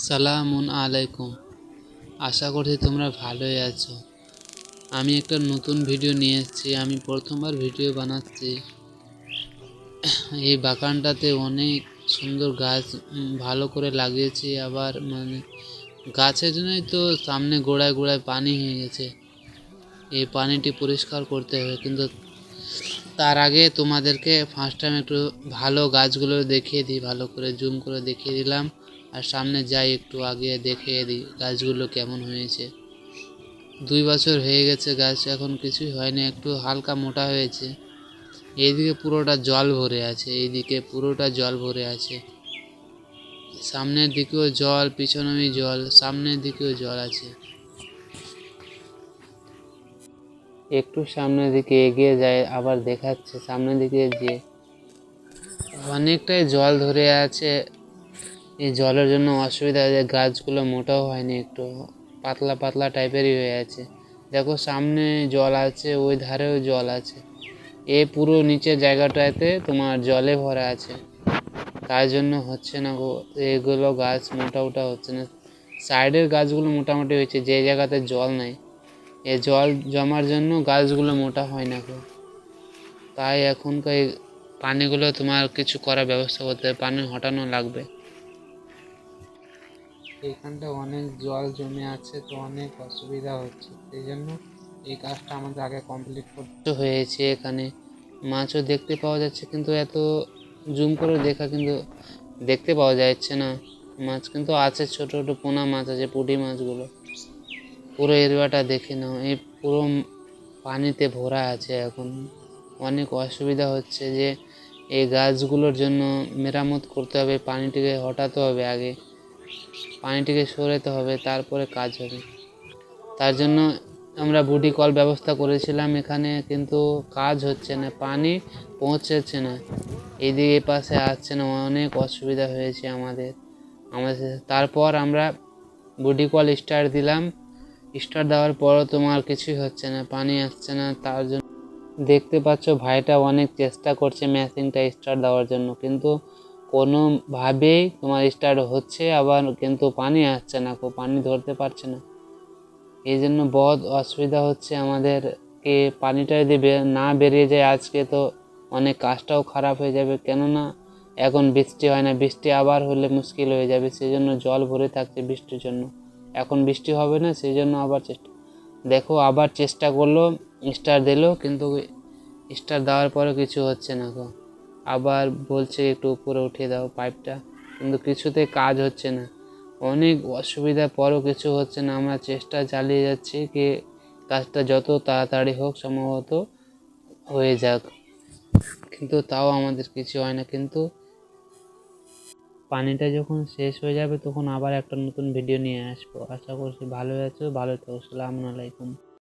সালামুন আলাইকুম। আশা করছি তোমরা ভালোই আছো। আমি একটা নতুন ভিডিও নিয়ে এসেছি। আমি প্রথমবার ভিডিও বানাচ্ছি। এই বাগানটাতে অনেক সুন্দর গাছ ভালো করে লাগিয়েছি। আবার গাছের জন্যই তো সামনে গোড়ায় গোড়ায় পানি হয়ে গেছে। এই পানিটি পরিষ্কার করতে হবে, কিন্তু তার আগে তোমাদেরকে ফার্স্ট টাইম একটু ভালো গাছগুলো দেখিয়ে দিই। ভালো করে জুম করে দেখিয়ে দিলাম। আর সামনে যাই, একটু আগে দেখিয়ে দিই গাছগুলো কেমন হয়েছে। 2 বছর হয়ে গেছে, গাছ এখন কিছুই হয়নি, একটু হালকা মোটা হয়েছে। এইদিকে পুরোটা জল ভরে আছে, এইদিকে পুরোটা জল ভরে আছে। সামনের দিকেও জল, পিছনেও জল, সামনের দিকেও জল আছে। একটু সামনের দিকে এগিয়ে যায়, আবার দেখাচ্ছে সামনের দিকে যে অনেকটাই জল ধরে আছে। এই জলের জন্য অসুবিধা হয়েছে, গাছগুলো মোটাও হয়নি, একটু পাতলা পাতলা টাইপেরই হয়ে আছে। দেখো সামনে জল আছে, ওই ধারেও জল আছে। এই পুরো নিচের জায়গাটাতে তোমার জলে ভরা আছে, তাই জন্য হচ্ছে না গো। এগুলো গাছ মোটা হচ্ছে না। সাইডের গাছগুলো মোটামুটি হয়েছে, যে জায়গাতে জল নাই, এই জল জমার জন্য গাছগুলো মোটা হয় না গো। তাই এখনকার পানিগুলো তোমার কিছু করার ব্যবস্থা করতে হবে, পানি হটানো লাগবে। এখানটা অনেক জল জমে আছে, তো অনেক অসুবিধা হচ্ছে, সেই জন্য এই কাজটা আমাদের আগে কমপ্লিট করতে হয়েছে। এখানে মাছও দেখতে পাওয়া যাচ্ছে, কিন্তু এত জুম করে দেখা কিন্তু দেখতে পাওয়া যাচ্ছে না। মাছ কিন্তু আছে, ছোট ছোট পোনা মাছ আছে, পুঁটি মাছগুলো। পুরো এরিয়াটা দেখে নাও, এই পুরো পানিতে ভরা আছে। এখন অনেক অসুবিধা হচ্ছে যে এই গাছগুলোর জন্য মেরামত করতে হবে, পানিটিকে হটাতে হবে, আগে পানিটিকে সরাতে হবে, তারপরে কাজ হবে। তার জন্য আমরা বুটি কল ব্যবস্থা করেছিলাম এখানে, কিন্তু কাজ হচ্ছে না, পানি পৌঁছাচ্ছে না, এদিকে পাশে আসছে না। অনেক অসুবিধা হয়েছে আমাদের। তারপর আমরা বুটি কল স্টার্ট দিলাম। স্টার্ট দেওয়ার পরও তোমার কিছুই হচ্ছে না, পানি আসছে না। তার জন্য দেখতে পাচ্ছ ভাইটা অনেক চেষ্টা করছে মেশিনটা স্টার্ট দেওয়ার জন্য, কিন্তু কোনোভাবেই তোমার স্টার্ট হচ্ছে, আবার কিন্তু পানি আসছে না, পানি ধরতে পারছে না। এই জন্য বহুত অসুবিধা হচ্ছে আমাদেরকে। পানিটা যদি না বেরিয়ে যায় আজকে, তো অনেক কাজটাও খারাপ হয়ে যাবে। কেননা এখন বৃষ্টি হয় না, বৃষ্টি আবার হলে মুশকিল হয়ে যাবে, সেই জন্য জল ভরে থাকছে বৃষ্টির জন্য। এখন বৃষ্টি হবে না, সেই জন্য আবার দেখো আবার চেষ্টা করলো, স্টার দিল, কিন্তু স্টার দেওয়ার পরে কিছু হচ্ছে না গো। আবার বলছে একটু উপরে উঠিয়ে দাও পাইপটা, কিন্তু কিছুতে কাজ হচ্ছে না। অনেক অসুবিধার পরও কিছু হচ্ছে না। আমরা চেষ্টা চালিয়ে যাচ্ছি কি কাজটা যত তাড়াতাড়ি হোক সম্ভবত হয়ে যাক, কিন্তু তাও আমাদের কিছু হয় না। কিন্তু পানিটা যখন শেষ হয়ে যাবে, তখন আবার একটা নতুন ভিডিও নিয়ে আসবো। আশা করছি ভালো আছো, ভালো থাকো। আসসালামু আলাইকুম।